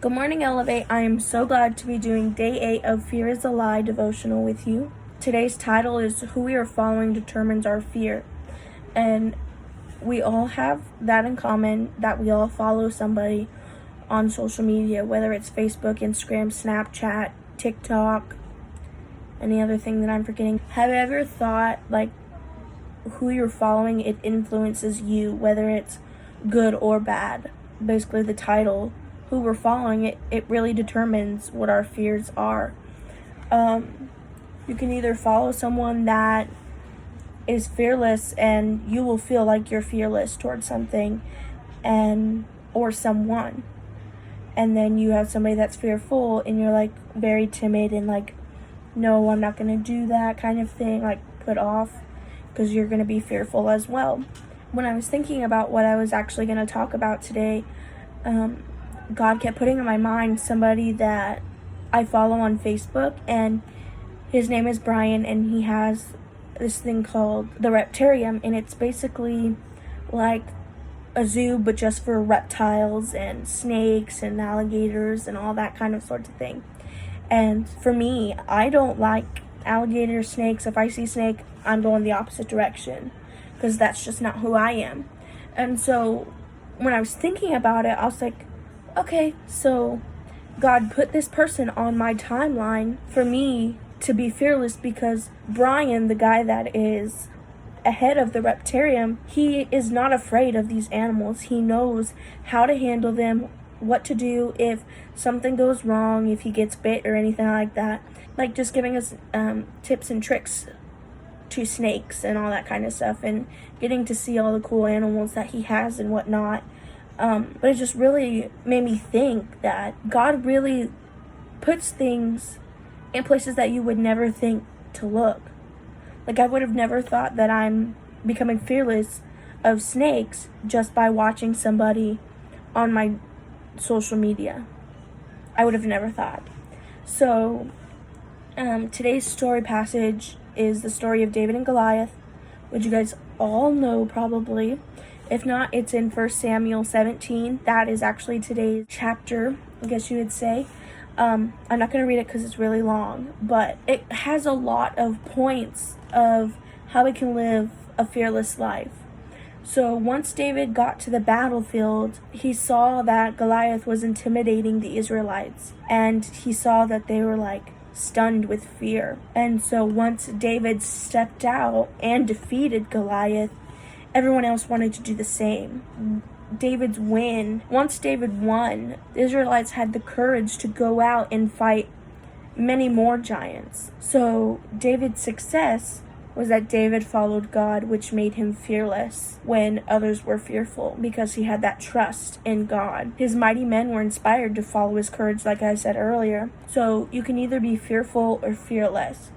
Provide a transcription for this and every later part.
Good morning, Elevate. I am so glad to be doing day 8 of Fear is a Lie devotional with you. Today's title is Who We Are Following Determines Our Fear. And we all have that in common, that we all follow somebody on social media, whether it's Facebook, Instagram, Snapchat, TikTok, any other thing that I'm forgetting. Have you ever thought, who you're following, it influences you, whether it's good or bad? Basically, the title, who we're following, it really determines what our fears are. You can either follow someone that is fearless and you will feel like you're fearless towards something or someone. And then you have somebody that's fearful and you're very timid and no, I'm not going to do that kind of thing, put off because you're going to be fearful as well. When I was thinking about what I was actually going to talk about today, God kept putting in my mind somebody that I follow on Facebook, and his name is Brian, and he has this thing called the Reptarium, and it's basically like a zoo but just for reptiles and snakes and alligators and all that kind of sorts of thing. And for me, I don't like alligator, snakes. If I see snake, I'm going the opposite direction because that's just not who I am. And so when I was thinking about it, I was like, okay, so God put this person on my timeline for me to be fearless because Brian, the guy that is ahead of the Reptarium, he is not afraid of these animals. He knows how to handle them, what to do if something goes wrong, if he gets bit or anything like that. Just giving us tips and tricks to snakes and all that kind of stuff, and getting to see all the cool animals that he has and whatnot. But it just really made me think that God really puts things in places that you would never think to look. I would have never thought that I'm becoming fearless of snakes just by watching somebody on my social media. I would have never thought. So, today's story passage is the story of David and Goliath, which you guys all know probably. If not, it's in 1 Samuel 17. That is actually today's chapter, I guess you would say. I'm not going to read it because it's really long, but it has a lot of points of how we can live a fearless life. So once David got to the battlefield, he saw that Goliath was intimidating the Israelites, and he saw that they were stunned with fear. And so once David stepped out and defeated Goliath, everyone else wanted to do the same. Once David won, the Israelites had the courage to go out and fight many more giants. So David's success was that David followed God, which made him fearless when others were fearful, because he had that trust in God. His mighty men were inspired to follow his courage, like I said earlier. So you can either be fearful or fearless.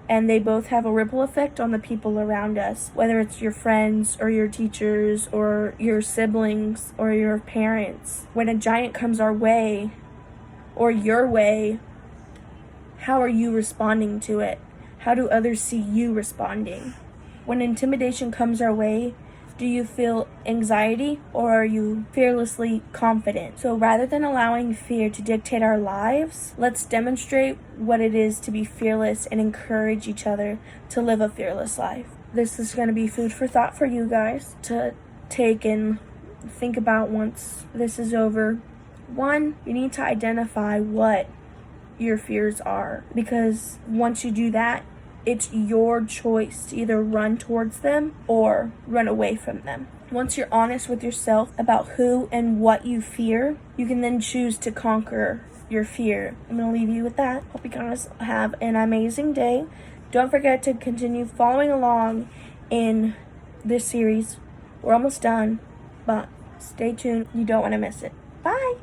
And they both have a ripple effect on the people around us, whether it's your friends or your teachers or your siblings or your parents. When a giant comes our way or your way, how are you responding to it? How do others see you responding? When intimidation comes our way, do you feel anxiety or are you fearlessly confident? So rather than allowing fear to dictate our lives, let's demonstrate what it is to be fearless and encourage each other to live a fearless life. This is going to be food for thought for you guys to take and think about once this is over. 1, you need to identify what your fears are, because once you do that, it's your choice to either run towards them or run away from them. Once you're honest with yourself about who and what you fear, you can then choose to conquer your fear. I'm going to leave you with that. Hope you guys have an amazing day. Don't forget to continue following along in this series. We're almost done, but stay tuned. You don't want to miss it. Bye!